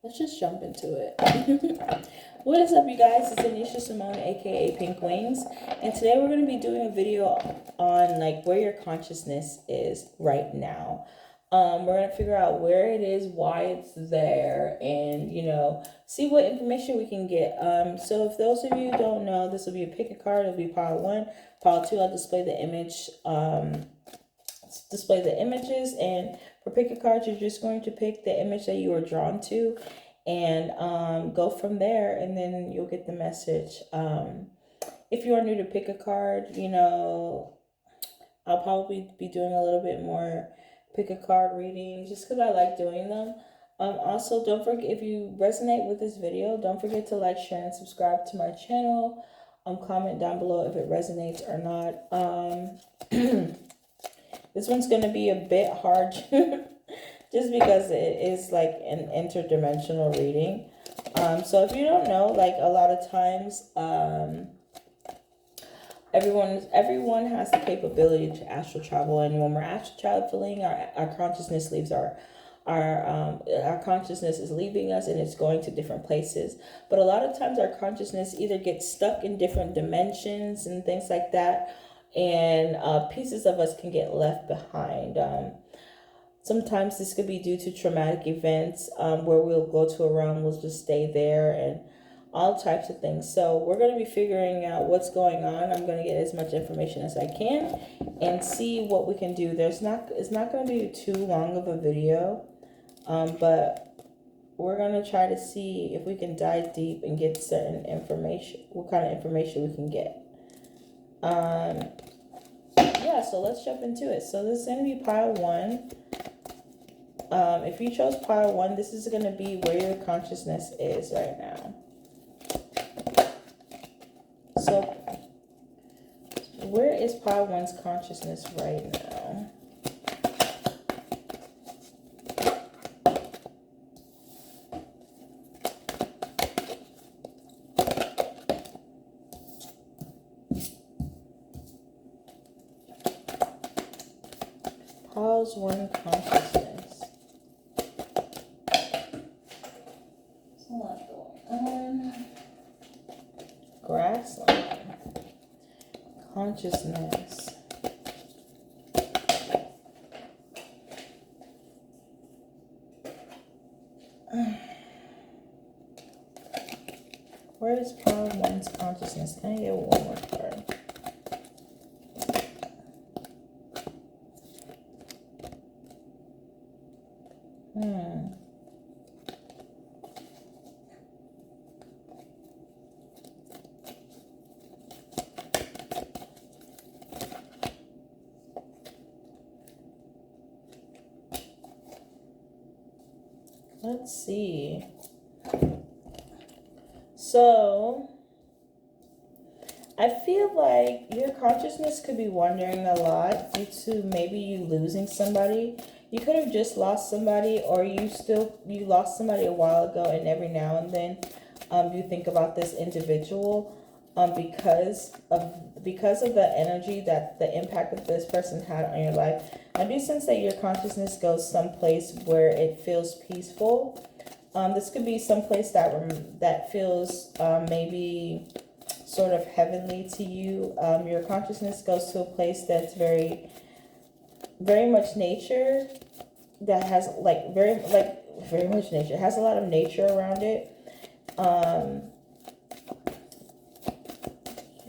let's just jump into it. What is up, you guys? It's Anishiamorris, aka Pink Wings, and today we're going to be doing a video on like where your consciousness is right now. We're going to figure out where it is, why it's there, and see what information we can get. So if those of you who don't know, this will be a pick a card. It'll be pile 1, pile 2. I'll display the image. Display the images, and for pick a card, you're just going to pick the image that you are drawn to and go from there, and then you'll get the message. If you are new to pick a card, I'll probably be doing a little bit more pick a card readings just because I like doing them. Also, don't forget, if you resonate with this video, don't forget to like, share, and subscribe to my channel. Comment down below if it resonates or not. This one's going to be a bit hard just because it is like an interdimensional reading. So if you don't know, like a lot of times, everyone has the capability to astral travel. And when we're astral traveling, our consciousness leaves our consciousness is leaving us and it's going to different places. But a lot of times our consciousness either gets stuck in different dimensions and things like that, and pieces of us can get left behind. Sometimes this could be due to traumatic events, where we'll go to a realm, we'll just stay there, and all types of things. So we're going to be figuring out what's going on. I'm going to get as much information as I can and see what we can do. It's not going to be too long of a video, but we're going to try to see if we can dive deep and get certain information, what kind of information we can get. Yeah, so let's jump into it. So this is going to be pile 1. If you chose pile 1, this is going to be where your consciousness is right now. So where is pile 1's consciousness right now? Piles 1 consciousness. There's a lot going on. Grassland. Consciousness. Where is pile 1's consciousness? Can I get one more card? Let's see. So, I feel like your consciousness could be wandering a lot due to maybe you losing somebody. You could have just lost somebody, or you lost somebody a while ago, and every now and then you think about this individual because of the energy that the impact that this person had on your life. I do sense that your consciousness goes someplace where it feels peaceful. This could be someplace that feels maybe sort of heavenly to you. Your consciousness goes to a place that's very, very much nature, that has very much nature. It has a lot of nature around it.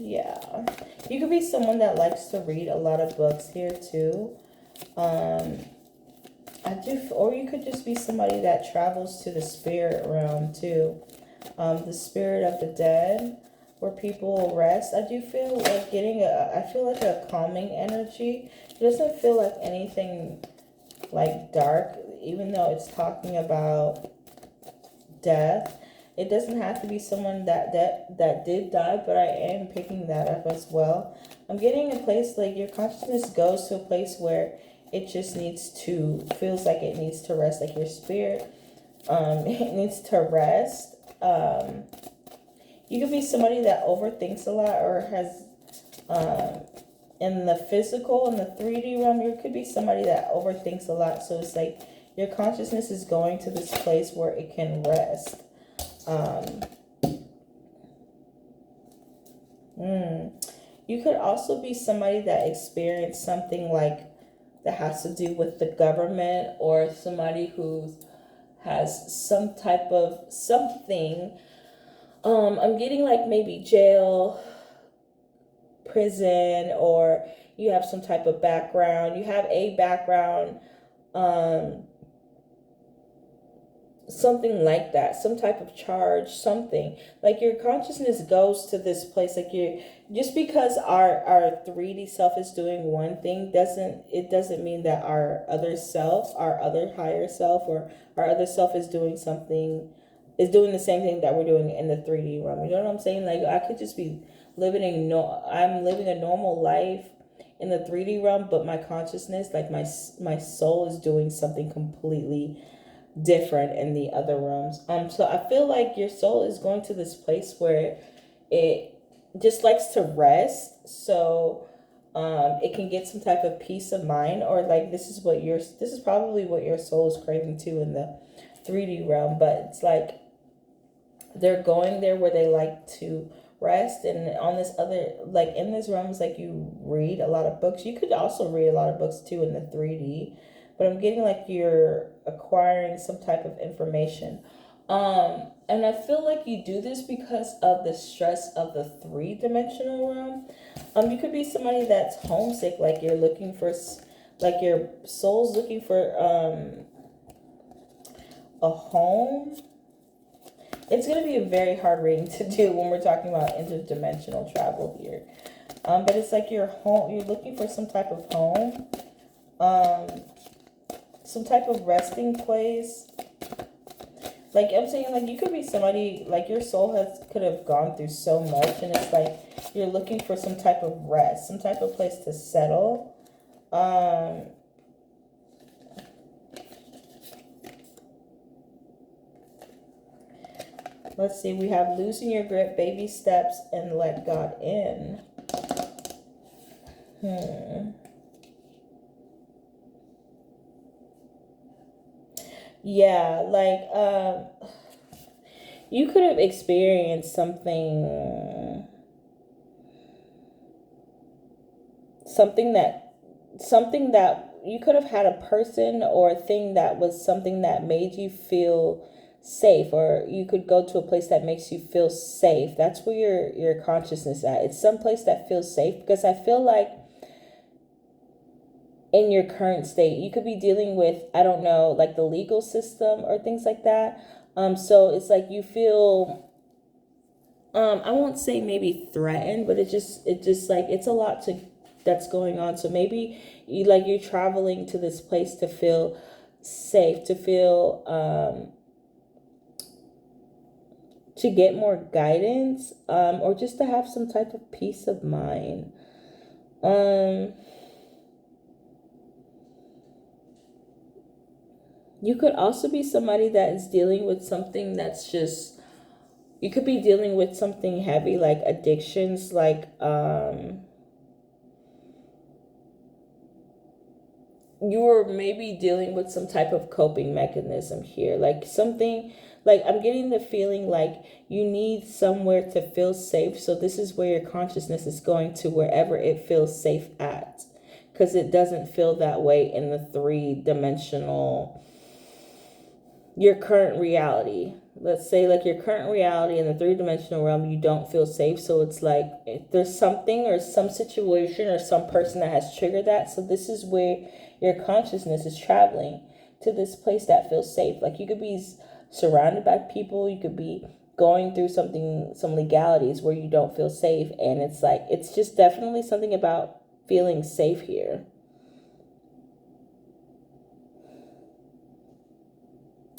Yeah, you could be someone that likes to read a lot of books here too. Or you could just be somebody that travels to the spirit realm too. The spirit of the dead, where people rest. I do feel like I feel like a calming energy. It doesn't feel like anything like dark, even though it's talking about death. It doesn't have to be someone that did die, but I am picking that up as well. I'm getting a place like your consciousness goes to a place where it just feels like it needs to rest, like your spirit, it needs to rest. You could be somebody that overthinks a lot, or has, in the physical, in the 3D realm, you could be somebody that overthinks a lot. So it's like Your consciousness is going to this place where it can rest. You could also be somebody that experienced something like that has to do with the government, or somebody who has some type of something. I'm getting like maybe jail, prison, or you have some type of background. You have a background, something like that, some type of charge, something like your consciousness goes to this place. Like you, just because our 3D self is doing one thing doesn't mean that our other self, our other higher self, or our other self is doing something, is doing the same thing that we're doing in the 3D realm. You know what I'm saying? Like I could just be I'm living a normal life in the 3D realm, but my consciousness, like my soul, is doing something completely different in the other realms. So I feel like your soul is going to this place where it just likes to rest, so it can get some type of peace of mind, or like this is probably what your soul is craving too in the 3D realm. But it's like they're going there where they like to rest. And on this other, like in this realm, it's like you read a lot of books. You could also read a lot of books too in the 3D, but I'm getting like you're acquiring some type of information. And I feel like you do this because of the stress of the 3-dimensional realm. You could be somebody that's homesick, like you're looking for, like your soul's looking for a home. It's going to be a very hard reading to do when we're talking about interdimensional travel here. But it's like you're looking for some type of home, some type of resting place. Like I'm saying, like you could be somebody, like your soul could have gone through so much, and it's like you're looking for some type of rest, some type of place to settle. Let's see, we have loosen your grip, baby steps, and let God in. Yeah, like you could have experienced something that you could have had a person or a thing that was something that made you feel safe, or you could go to a place that makes you feel safe. That's where your consciousness at. It's some place that feels safe, because I feel like in your current state you could be dealing with, I don't know, like the legal system or things like that. So it's like you feel I won't say maybe threatened, but it just like it's a lot that's going on. So maybe you're traveling to this place to feel safe, to feel to get more guidance, or just to have some type of peace of mind. You could also be somebody that is dealing with something that's just, you could be dealing with something heavy, like addictions, like you were maybe dealing with some type of coping mechanism here, like something, like I'm getting the feeling like you need somewhere to feel safe. So this is where your consciousness is going to, wherever it feels safe at, because it doesn't feel that way in the 3-dimensional, your current reality. Let's say like your current reality in the 3-dimensional realm, you don't feel safe. So it's like there's something or some situation or some person that has triggered that. So this is where your consciousness is traveling to this place that feels safe. Like you could be surrounded by people, you could be going through some legalities where you don't feel safe, and it's like it's just definitely something about feeling safe here.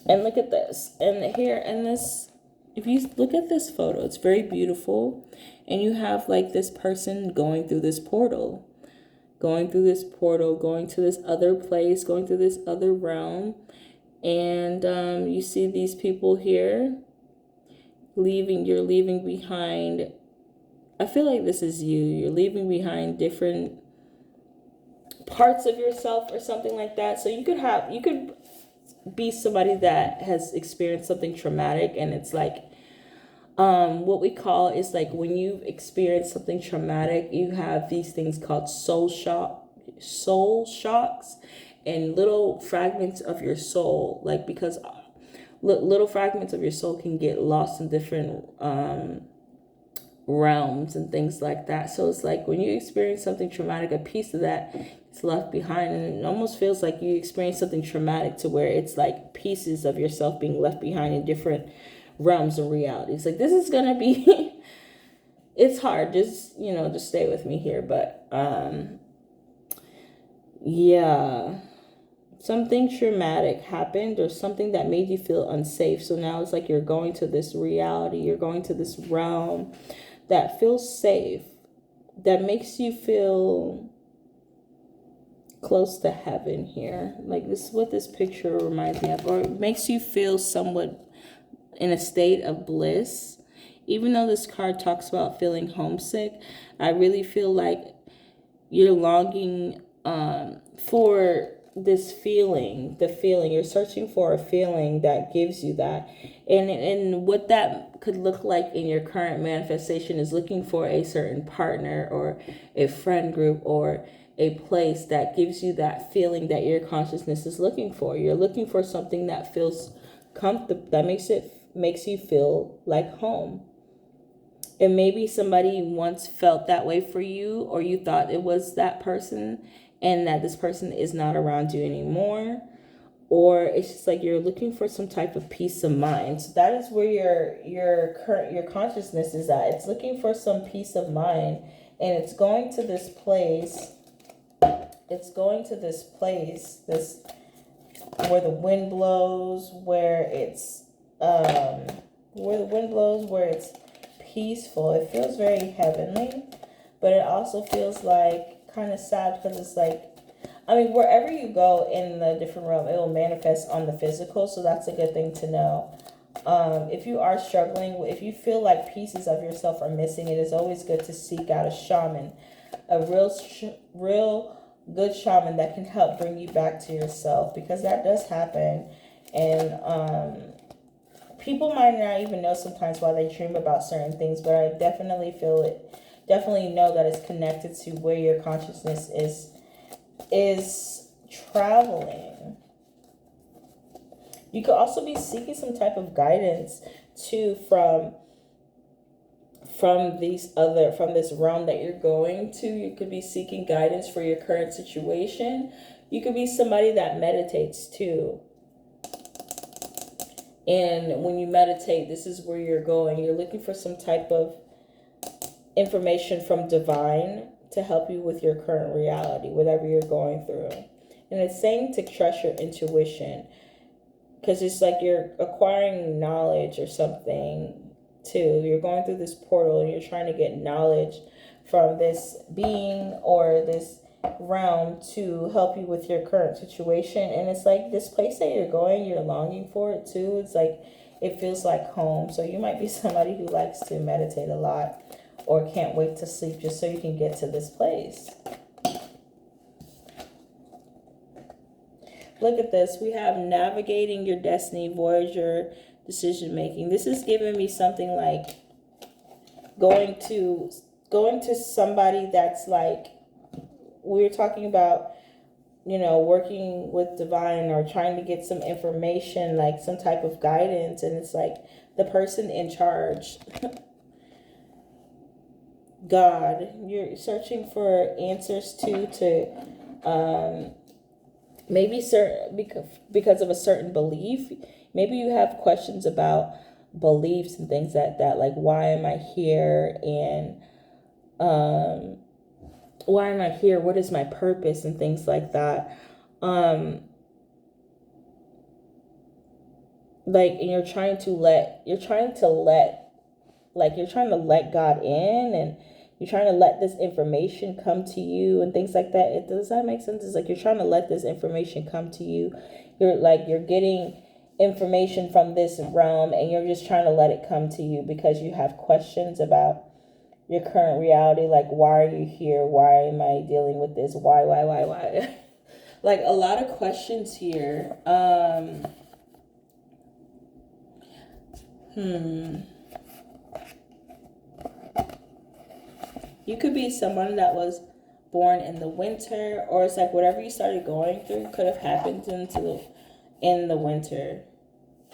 And look at this, and here in this, if you look at this photo, it's very beautiful, and you have like this person going through this portal, going to this other place, going through this other realm. And you see these people here you're leaving behind, I feel like this is you're leaving behind different parts of yourself or something like that. So you could be somebody that has experienced something traumatic, and it's like what we call is like when you've experienced something traumatic, you have these things called soul shocks, and little fragments of your soul, like because little fragments of your soul can get lost in different realms and things like that. So it's like when you experience something traumatic, a piece of that is left behind, and it almost feels like you experience something traumatic to where it's like pieces of yourself being left behind in different realms of reality. It's like, this is gonna be it's hard, just just stay with me here, but yeah, something traumatic happened, or something that made you feel unsafe. So now it's like you're going to this reality, you're going to this realm that feels safe, that makes you feel close to heaven here. Like, this is what this picture reminds me of, or it makes you feel somewhat in a state of bliss. Even though this card talks about feeling homesick, I really feel like you're longing for this feeling, you're searching for a feeling that gives you that. And what that could look like in your current manifestation is looking for a certain partner or a friend group or a place that gives you that feeling that your consciousness is looking for. You're looking for something that feels comfortable, that makes you feel like home. And maybe somebody once felt that way for you, or you thought it was that person, and that this person is not around you anymore. Or it's just like you're looking for some type of peace of mind. So that is where your consciousness is at. It's looking for some peace of mind, and it's going to this place. It's going to this place, where the wind blows, where it's peaceful. It feels very heavenly, but it also feels like kind of sad, because it's like, I mean, wherever you go in the different realm, it will manifest on the physical. So that's a good thing to know. If you are struggling, if you feel like pieces of yourself are missing, it is always good to seek out a shaman, a real good shaman that can help bring you back to yourself, because that does happen. And people might not even know sometimes why they dream about certain things, but I definitely feel it. Definitely know that it's connected to where your consciousness is traveling. You could also be seeking some type of guidance too from this realm that you're going to. You could be seeking guidance for your current situation. You could be somebody that meditates too. And when you meditate, this is where you're going. You're looking for some type of information from divine to help you with your current reality, whatever you're going through. And it's saying to trust your intuition, because it's like you're acquiring knowledge or something too. You're going through this portal, and you're trying to get knowledge from this being or this realm to help you with your current situation. And it's like this place that you're going, you're longing for it too. It's like it feels like home. So you might be somebody who likes to meditate a lot, or can't wait to sleep just so you can get to this place. Look at this. We have navigating your destiny, Voyager, decision making. This is giving me something like going to somebody that's like, we were talking about, working with divine or trying to get some information, like some type of guidance. And it's like the person in charge, God, you're searching for answers to maybe because of a certain belief. Maybe you have questions about beliefs and things like that, like why am I here, and why am I here, what is my purpose, and things like that. Like, and you're trying to let God in, and you're trying to let this information come to you and things like that. Does that make sense? It's like you're trying to let this information come to you. You're getting information from this realm, and you're just trying to let it come to you because you have questions about your current reality. Like, why are you here? Why am I dealing with this? Why? Like a lot of questions here. You could be someone that was born in the winter, or it's like whatever you started going through could have happened in the winter.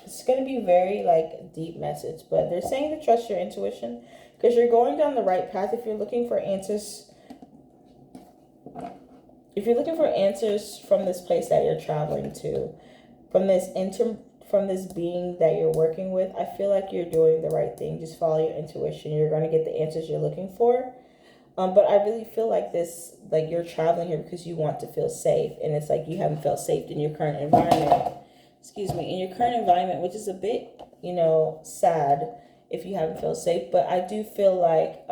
It's going to be very like deep message, but they're saying to trust your intuition because you're going down the right path. If you're looking for answers, from this place that you're traveling to, from this being that you're working with, I feel like you're doing the right thing. Just follow your intuition. You're going to get the answers you're looking for. But I really feel like you're traveling here because you want to feel safe, and it's like you haven't felt safe in your current environment. In your current environment, which is a bit, sad if you haven't felt safe. But I do feel like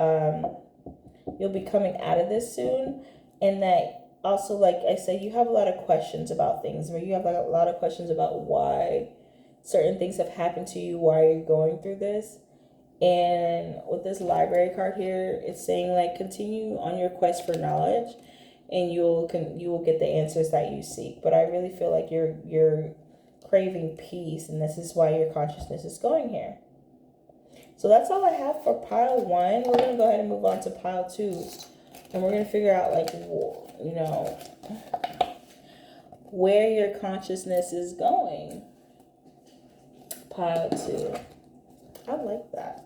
you'll be coming out of this soon, and that also, like I said, you have a lot of questions about things, where you have like a lot of questions about why certain things have happened to you, why you're going through this. And with this library card here, it's saying like continue on your quest for knowledge, and you will get the answers that you seek. But I really feel like you're craving peace, and this is why your consciousness is going here. So that's all I have for pile 1. We're gonna go ahead and move on to pile 2, and we're gonna figure out like where your consciousness is going. Pile 2. I like that.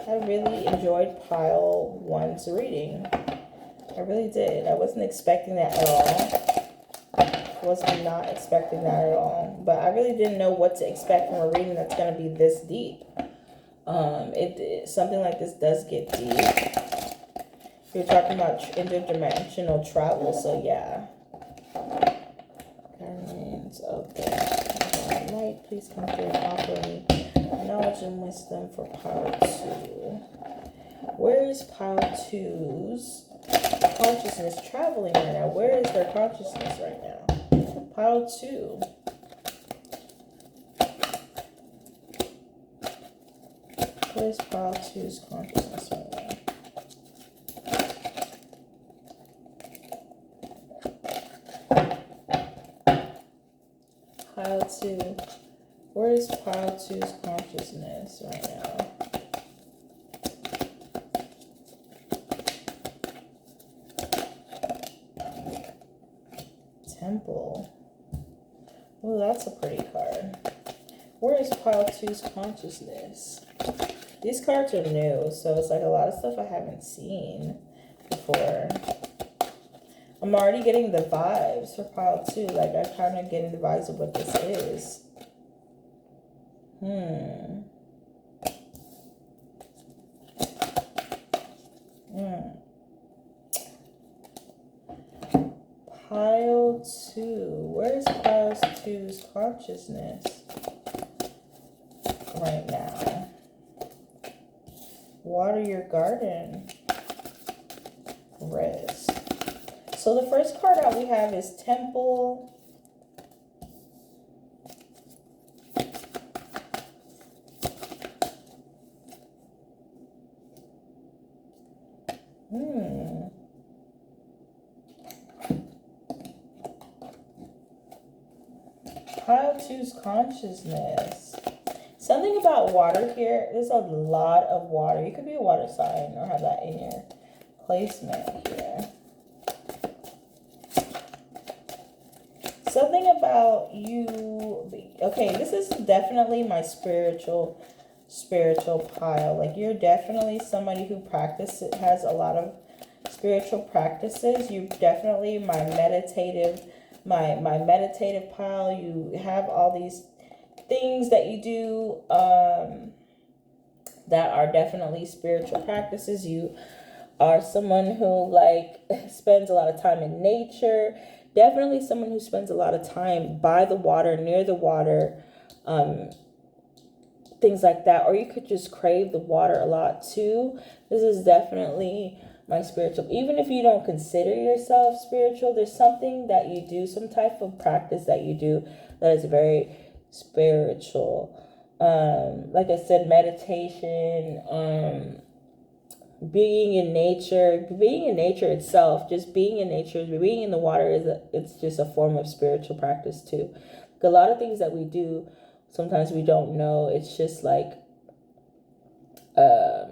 I really enjoyed pile 1's reading. I really did. I wasn't expecting that at all. Was not expecting that at all. But I really didn't know what to expect from a reading that's going to be this deep. Something like this does get deep. You're talking about interdimensional travel, so yeah. Guardians of the light, please come through and offer me knowledge and wisdom for pile 2. Where is pile 2's consciousness traveling right now? Where is their consciousness right now? Pile 2. Where's pile 2's consciousness right now? Pile 2. Where is pile 2's consciousness right now? Temple. Oh, that's a pretty card. Where is pile 2's consciousness? These cards are new, so it's like a lot of stuff I haven't seen before. I'm already getting the vibes for pile 2. Like, I'm kind of getting the vibes of what this is. Pile 2. Where's pile 2's consciousness right now? Water your garden. Rest. So the first card out we have is Temple. Pile 2's consciousness. Something about water here. There's a lot of water. You could be a water sign or have that in your placement here. Something about you. Okay, this is definitely my spiritual pile. Like, you're definitely somebody who has a lot of spiritual practices. You're definitely my meditative pile. You have all these things that you do that are definitely spiritual practices. You are someone who spends a lot of time in nature. Definitely someone who spends a lot of time by the water, near the water, things like that. Or you could just crave the water a lot too. This is definitely my spiritual. Even if you don't consider yourself spiritual, there's something that you do, some type of practice that you do that is very spiritual. Like I said, meditation, being in nature itself, just being in nature, being in the water it's just a form of spiritual practice too. A lot of things that we do, sometimes we don't know. It's just like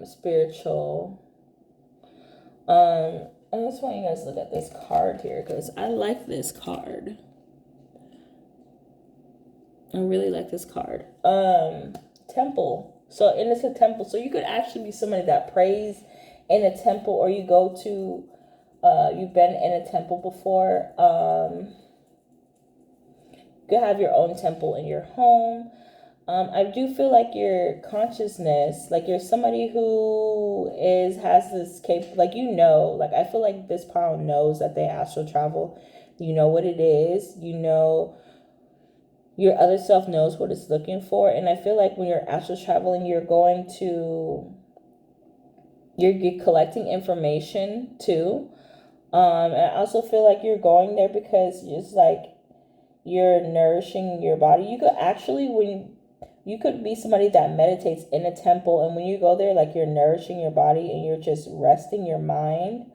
spiritual. I just want you guys to look at this card here because I like this card. I really like this card. Temple. So, and it's a temple. So you could actually be somebody that prays in a temple, or you go to, you've been in a temple before. You could have your own temple in your home. I do feel like your consciousness, like you're somebody who has this like, like I feel like this pile knows that they astral travel. You know what it is. You know, your other self knows what it's looking for. And I feel like when you're astral traveling, you're collecting information too. And I also feel like you're going there because it's like you're nourishing your body. You could actually, you could be somebody that meditates in a temple, and when you go there, like, you're nourishing your body and you're just resting your mind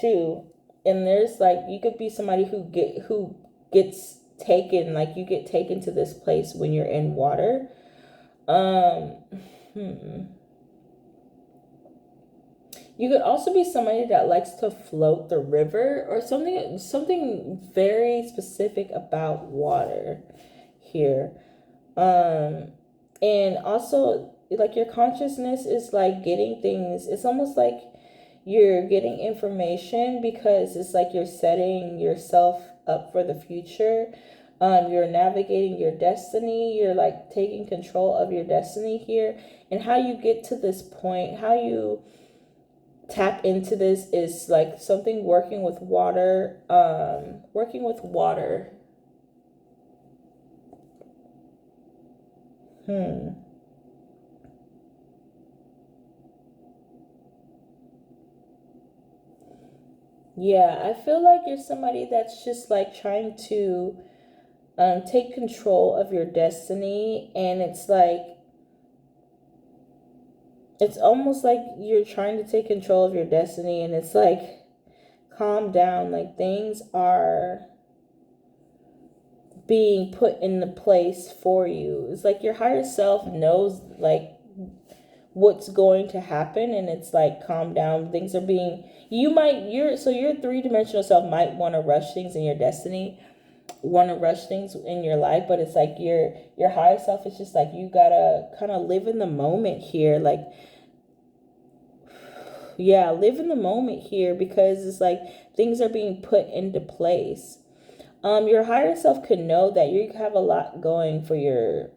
too. And there's like, you could be somebody who gets taken, like you get taken to this place when you're in water. You could also be somebody that likes to float the river, or something very specific about water here. And also, like, your consciousness is like getting things. It's almost like you're getting information because it's like you're setting yourself up for the future. You're navigating your destiny. You're like taking control of your destiny here. And how you get to this point, how you tap into this, is like something working with water. Yeah, I feel like you're somebody that's just like trying to take control of your destiny, and it's like, it's almost like you're trying to take control of your destiny, and it's like, calm down, like things are being put into place for you. It's like your higher self knows like what's going to happen, and it's like, calm down. Things are being, your 3-dimensional self might want to rush things in your destiny, want to rush things in your life, but it's like your higher self is just like, you gotta kind of live in the moment here. Like, yeah, live in the moment here, because it's like things are being put into place. Your higher self could know that you have a lot going for your,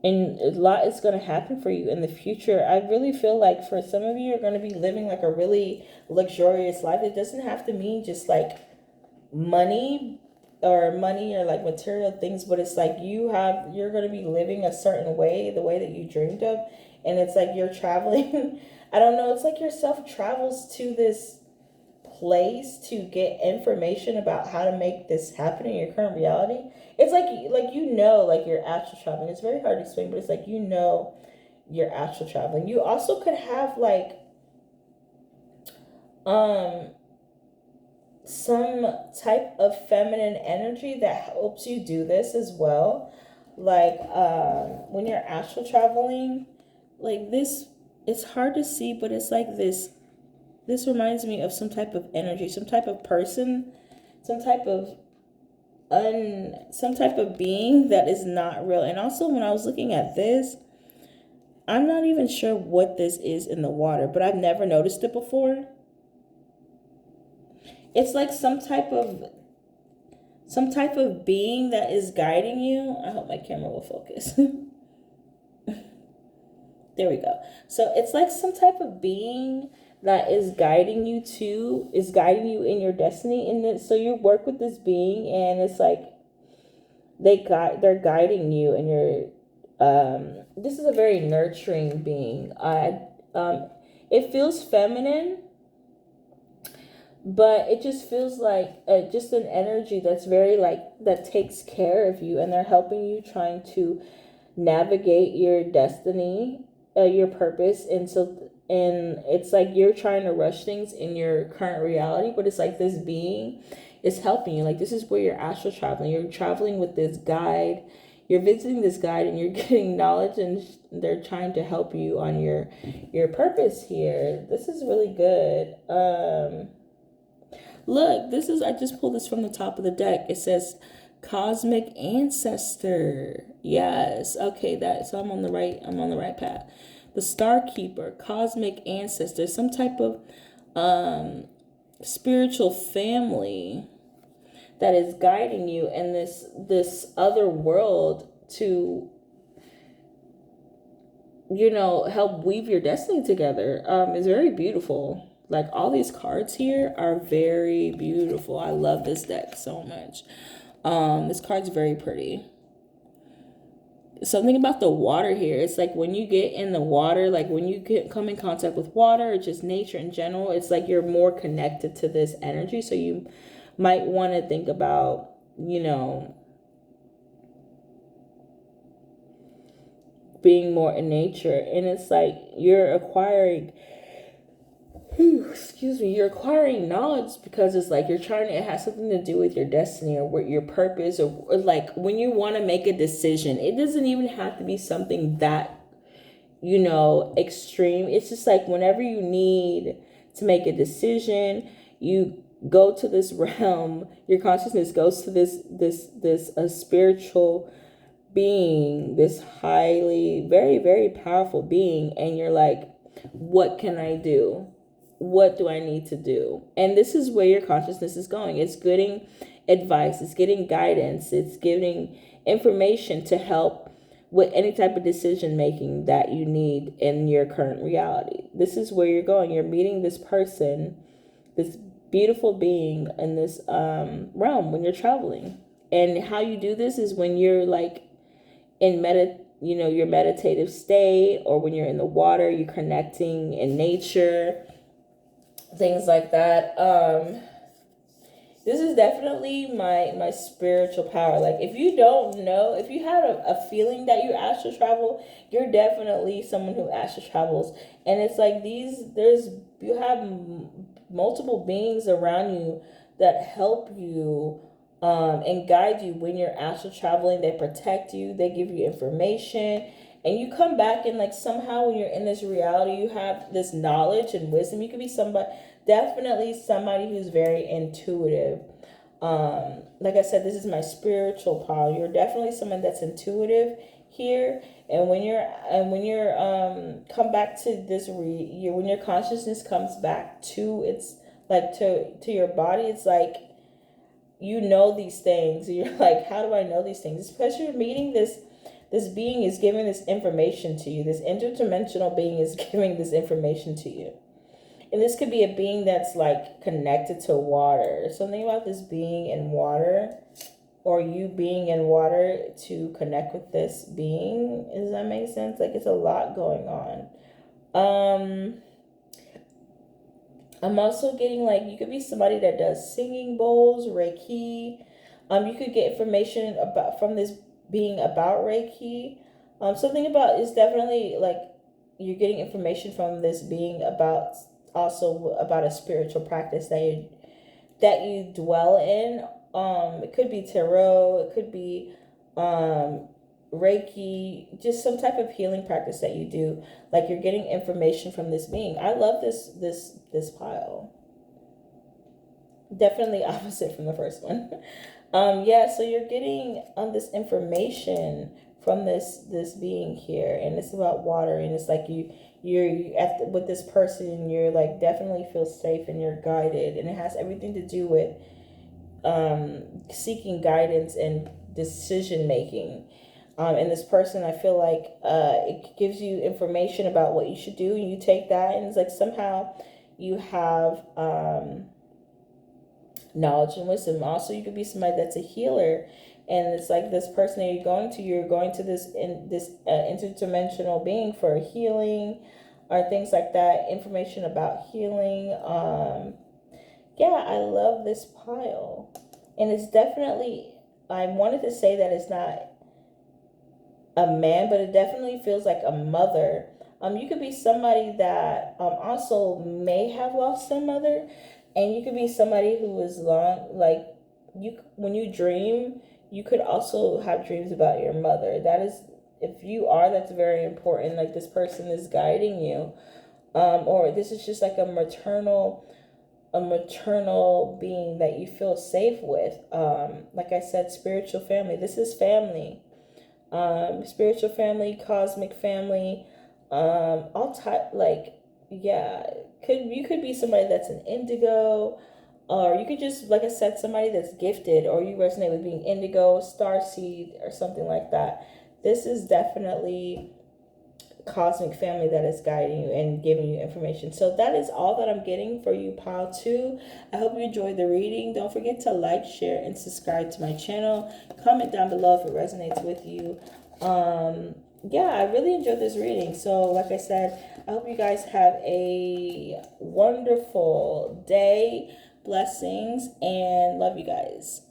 and a lot is going to happen for you in the future. I really feel like for some of you, you're going to be living like a really luxurious life. It doesn't have to mean just like money or like material things, but it's like you're going to be living a certain way, the way that you dreamed of. And it's like you're traveling. I don't know. It's like your self travels to this place to get information about how to make this happen in your current reality. It's like like you're astral traveling. It's very hard to explain, but it's like you're astral traveling. You also could have like some type of feminine energy that helps you do this as well. Like when you're astral traveling, like this, it's hard to see, but it's like this reminds me of some type of energy, some type of person, some type of being that is not real. And also, when I was looking at this, I'm not even sure what this is in the water, but I've never noticed it before. It's like some type of being that is guiding you. I hope my camera will focus. There we go. So it's like some type of being that is guiding you in your destiny. And so you work with this being, and it's like they're guiding you, and you're this is a very nurturing being. It feels feminine, but it just feels like just an energy that's very like, that takes care of you, and they're helping you, trying to navigate your destiny. your purpose. And it's like you're trying to rush things in your current reality, but it's like this being is helping you. Like, this is where you're astral traveling. You're traveling with this guide. You're visiting this guide, and you're getting knowledge, and they're trying to help you on your purpose here. This is really good. Look, this is, I just pulled this from the top of the deck. It says cosmic ancestor. Yes. Okay, so I'm on the right path. The Star Keeper, cosmic ancestor, some type of spiritual family that is guiding you in this other world to, help weave your destiny together. It's very beautiful. Like, all these cards here are very beautiful. I love this deck so much. This card's very pretty. Something about the water here. It's like when you get in the water, like when you come in contact with water or just nature in general, it's like you're more connected to this energy. So you might want to think about, being more in nature. And it's like you're acquiring you're acquiring knowledge, because it's like it has something to do with your destiny or with your purpose, or like when you want to make a decision. It doesn't even have to be something that extreme. It's just like whenever you need to make a decision, you go to this realm. Your consciousness goes to this spiritual being, this highly, very, very powerful being, and you're like, what can I do? What do I need to do? And this is where your consciousness is going. It's getting advice, it's getting guidance, it's giving information to help with any type of decision making that you need in your current reality. This is where you're going. You're meeting this person, this beautiful being in this realm when you're traveling. And how you do this is when you're like in your meditative state, or when you're in the water, you're connecting in nature, things like that. This is definitely my spiritual power. Like, if you don't know, if you had a feeling that you astral travel, you're definitely someone who astral travels. And it's like you have multiple beings around you that help you and guide you when you're astral traveling. They protect you, they give you information, and you come back, and like somehow when you're in this reality, you have this knowledge and wisdom. You could be definitely somebody who's very intuitive. Like I said, this is my spiritual power. You're definitely someone that's intuitive here. And when you're come back to this when your consciousness comes back to its, like, to your body, it's like these things. You're like, how do I know these things? It's because you're meeting this being is giving this information to you. This interdimensional being is giving this information to you. And this could be a being that's like connected to water. Something about this being in water, or you being in water to connect with this being. Does that make sense? Like, it's a lot going on. I'm also getting, like, you could be somebody that does singing bowls, Reiki. You could get information from this being about Reiki. Something about, is definitely like you're getting information from this being about a spiritual practice that you dwell in. It could be tarot, it could be Reiki, just some type of healing practice that you do. Like, you're getting information from this being. I love this pile. Definitely opposite from the first one. So you're getting this information from this being here, and it's about water, and it's like you're with this person, you're like definitely feel safe and you're guided, and it has everything to do with seeking guidance and decision making. And this person, I feel like it gives you information about what you should do, and you take that, and it's like somehow you have knowledge and wisdom. Also, you could be somebody that's a healer, and it's like this person that you're going to this interdimensional being for healing or things like that, information about healing. I love this pile. And it's definitely, I wanted to say that it's not a man, but it definitely feels like a mother You could be somebody that also may have lost their mother, and you could be somebody who is long, like, you, when you dream, you could also have dreams about your mother. That is, if you are, that's very important. Like, this person is guiding you, or this is just like a maternal being that you feel safe with. Like I said, spiritual family. This is family. Spiritual family, cosmic family, all type, like, yeah, you could be somebody that's an indigo, or you could just, like I said, somebody that's gifted, or you resonate with being indigo, star seed, or something like that. This is definitely cosmic family that is guiding you and giving you information. So that is all that I'm getting for you, pile 2. I hope you enjoyed the reading. Don't forget to like, share, and subscribe to my channel. Comment down below if it resonates with you. Yeah, I really enjoyed this reading. So like I said, I hope you guys have a wonderful day. Blessings, and love you guys.